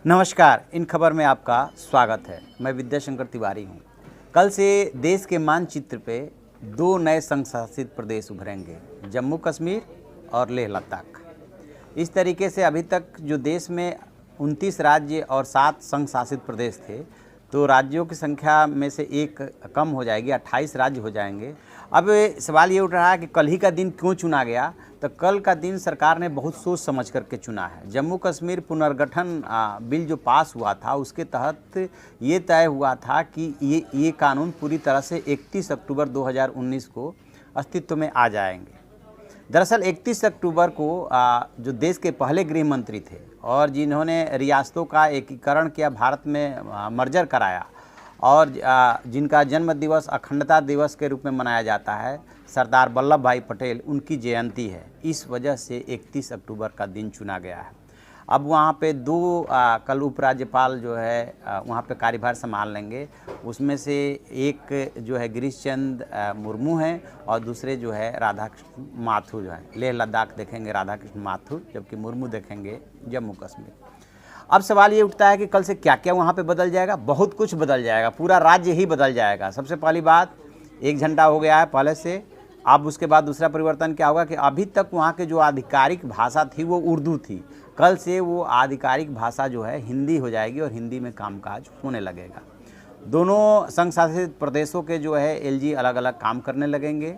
नमस्कार, इन खबर में आपका स्वागत है। मैं विद्याशंकर तिवारी हूँ। कल से देश के मानचित्र पे दो नए संघ शासित प्रदेश उभरेंगे, जम्मू कश्मीर और लेह लद्दाख। इस तरीके से अभी तक जो देश में 29 राज्य और 7 संघ शासित प्रदेश थे, तो राज्यों की संख्या में से एक कम हो जाएगी, 28 राज्य हो जाएंगे। अब सवाल ये उठ रहा है कि कल ही का दिन क्यों चुना गया। तो कल का दिन सरकार ने बहुत सोच समझ करके चुना है। जम्मू कश्मीर पुनर्गठन बिल जो पास हुआ था, उसके तहत ये तय हुआ था कि ये कानून पूरी तरह से 31 अक्टूबर 2019 को अस्तित्व में आ जाएंगे। दरअसल 31 अक्टूबर को जो देश के पहले गृह मंत्री थे और जिन्होंने रियासतों का एकीकरण किया, भारत में मर्जर कराया और जिनका जन्म दिवस अखंडता दिवस के रूप में मनाया जाता है, सरदार वल्लभ भाई पटेल, उनकी जयंती है। इस वजह से 31 अक्टूबर का दिन चुना गया है। अब वहाँ पे दो कल उपराज्यपाल जो है वहाँ पे कार्यभार संभाल लेंगे। उसमें से एक जो है गिरीश चंद्र मुर्मू हैं और दूसरे जो है राधाकृष्ण माथुर जो है। लेह लद्दाख देखेंगे राधाकृष्ण माथुर, जबकि मुर्मू देखेंगे जम्मू कश्मीर। अब सवाल ये उठता है कि कल से क्या क्या वहाँ पे बदल जाएगा। बहुत कुछ बदल जाएगा, पूरा राज्य ही बदल जाएगा। सबसे पहली बात, एक झंडा हो गया है पहले से। अब उसके बाद दूसरा परिवर्तन क्या होगा कि अभी तक वहाँ के जो आधिकारिक भाषा थी वो उर्दू थी। कल से वो आधिकारिक भाषा जो है हिंदी हो जाएगी और हिंदी में कामकाज होने लगेगा। दोनों संघ शासित प्रदेशों के जो है एलजी अलग अलग काम करने लगेंगे।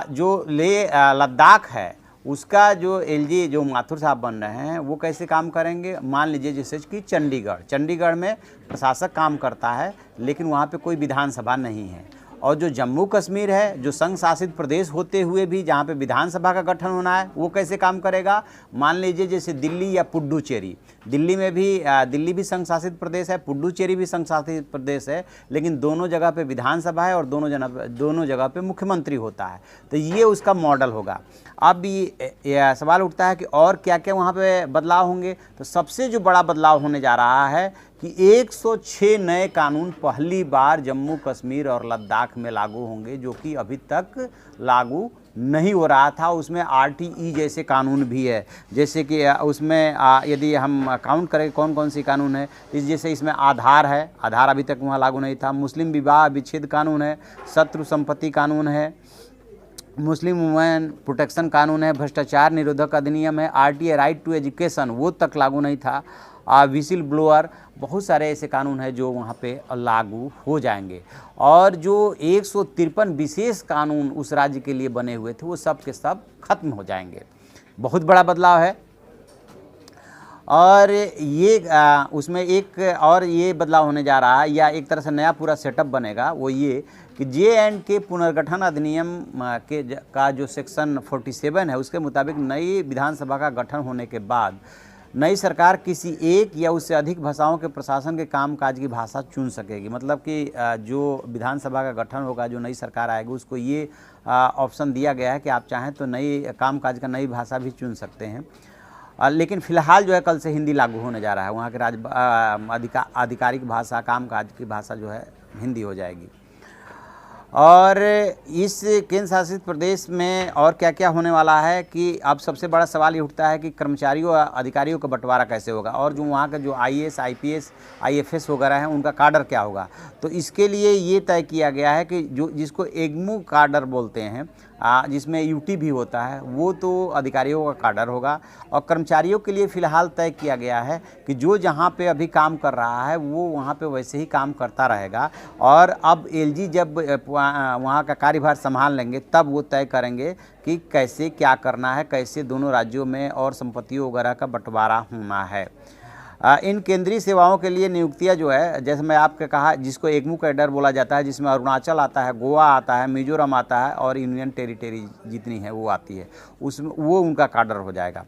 जो लेह लद्दाख है उसका जो एलजी जो माथुर साहब बन रहे हैं वो कैसे काम करेंगे। मान लीजिए जैसे कि चंडीगढ़ में प्रशासक काम करता है, लेकिन वहाँ पे कोई विधानसभा नहीं है। और जो जम्मू कश्मीर है, जो संघ शासित प्रदेश होते हुए भी जहाँ पे विधानसभा का गठन होना है, वो कैसे काम करेगा। मान लीजिए जैसे दिल्ली या पुडुचेरी, दिल्ली भी संघ शासित प्रदेश है, पुडुचेरी भी संघ शासित प्रदेश है, लेकिन दोनों जगह पे विधानसभा है और दोनों जगह पे मुख्यमंत्री होता है। तो ये उसका मॉडल होगा। अब ये सवाल उठता है कि और क्या क्या वहाँ पे बदलाव होंगे। तो सबसे जो बड़ा बदलाव होने जा रहा है कि 106 नए कानून पहली बार जम्मू कश्मीर और लद्दाख में लागू होंगे, जो कि अभी तक लागू नहीं हो रहा था। उसमें आरटीई जैसे कानून भी है, जैसे कि उसमें यदि हम काउंट करें कौन कौन सी कानून है, जैसे इसमें आधार है, आधार अभी तक वहाँ लागू नहीं था। मुस्लिम विवाह विच्छेद कानून है, शत्रु संपत्ति कानून है, मुस्लिम वुमेन प्रोटेक्शन कानून है, भ्रष्टाचार निरोधक अधिनियम है, आरटीए राइट टू एजुकेशन वो तक लागू नहीं था, विसिल ब्लोअर, बहुत सारे ऐसे कानून हैं जो वहाँ पे लागू हो जाएंगे। और जो 153 विशेष कानून उस राज्य के लिए बने हुए थे वो सब के सब खत्म हो जाएंगे। बहुत बड़ा बदलाव है। और ये उसमें एक और ये बदलाव होने जा रहा है, या एक तरह से नया पूरा सेटअप बनेगा, वो ये कि JNK पुनर्गठन अधिनियम का जो सेक्शन 47 है उसके मुताबिक नई विधानसभा का गठन होने के बाद नई सरकार किसी एक या उससे अधिक भाषाओं के प्रशासन के कामकाज की भाषा चुन सकेगी। मतलब कि जो विधानसभा का गठन होगा, जो नई सरकार आएगी, उसको ये ऑप्शन दिया गया है कि आप चाहें तो नई कामकाज का नई भाषा भी चुन सकते हैं। लेकिन फ़िलहाल जो है कल से हिंदी लागू होने जा रहा है। वहाँ के आधिकारिक भाषा, कामकाज की भाषा जो है हिंदी हो जाएगी। और इस केंद्र शासित प्रदेश में और क्या क्या होने वाला है कि अब सबसे बड़ा सवाल ये उठता है कि कर्मचारियों अधिकारियों का बंटवारा कैसे होगा, और जो वहाँ का जो IAS IPS IFS वगैरह हैं उनका काडर क्या होगा। तो इसके लिए ये तय किया गया है कि जो जिसको एग्मू काडर बोलते हैं, जिसमें UT भी होता है, वो तो अधिकारियों का काडर होगा। और कर्मचारियों के लिए फ़िलहाल तय किया गया है कि जो जहाँ पे अभी काम कर रहा है वो वहाँ पे वैसे ही काम करता रहेगा। और अब LG जब वहाँ का कार्यभार संभाल लेंगे तब वो तय करेंगे कि कैसे क्या करना है, कैसे दोनों राज्यों में और संपत्तियों वगैरह का बंटवारा होना है। इन केंद्रीय सेवाओं के लिए नियुक्तियां जो है, जैसे मैं आपके कहा, जिसको एग्मू कैडर बोला जाता है, जिसमें अरुणाचल आता है, गोवा आता है, मिजोरम आता है और यूनियन टेरिटरी जितनी है वो आती है, उसमें वो उनका काडर हो जाएगा।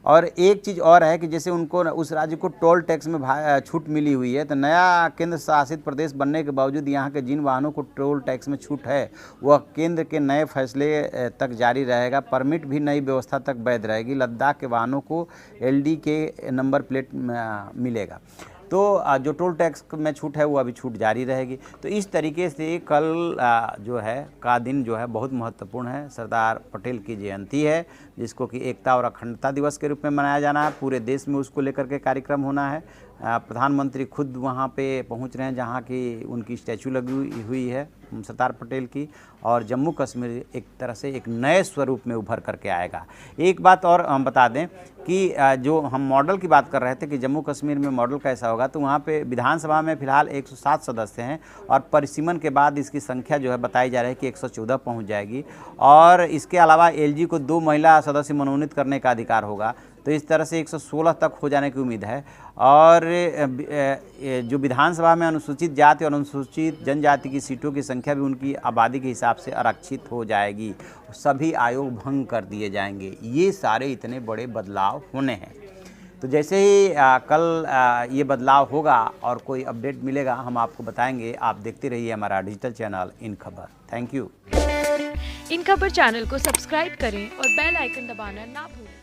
और एक चीज़ और है कि जैसे उनको उस राज्य को टोल टैक्स में छूट मिली हुई है, तो नया केंद्र शासित प्रदेश बनने के बावजूद यहाँ के जिन वाहनों को टोल टैक्स में छूट है वह केंद्र के नए फैसले तक जारी रहेगा। परमिट भी नई व्यवस्था तक वैध रहेगी। लद्दाख के वाहनों को LD के नंबर प्लेट मिलेगा। तो जो टोल टैक्स में छूट है वो अभी छूट जारी रहेगी। तो इस तरीके से कल जो है का दिन जो है बहुत महत्वपूर्ण है। सरदार पटेल की जयंती है जिसको कि एकता और अखंडता दिवस के रूप में मनाया जाना है। पूरे देश में उसको लेकर के कार्यक्रम होना है। प्रधानमंत्री खुद वहाँ पे पहुँच रहे हैं जहाँ की उनकी स्टैचू लगी हुई है सरदार पटेल की, और जम्मू कश्मीर एक तरह से एक नए स्वरूप में उभर करके आएगा। एक बात और हम बता दें कि जो हम मॉडल की बात कर रहे थे कि जम्मू कश्मीर में मॉडल कैसा होगा, तो वहाँ पे विधानसभा में फ़िलहाल 107 सदस्य हैं और परिसीमन के बाद इसकी संख्या जो है बताई जा रही है कि 114 पहुँच जाएगी। और इसके अलावा एलजी को 2 महिला सदस्य मनोनीत करने का अधिकार होगा, तो इस तरह से 116 तक हो जाने की उम्मीद है। और जो विधानसभा में अनुसूचित जाति और अनुसूचित जनजाति की सीटों की संख्या भी उनकी आबादी के हिसाब से आरक्षित हो जाएगी। सभी आयोग भंग कर दिए जाएंगे। ये सारे इतने बड़े बदलाव होने हैं। तो जैसे ही कल ये बदलाव होगा और कोई अपडेट मिलेगा हम आपको बताएंगे। आप देखते रहिए हमारा डिजिटल चैनल इन खबर। Thank you. इन खबर चैनल को सब्सक्राइब करें और बेल आइकन दबाना ना भूलें।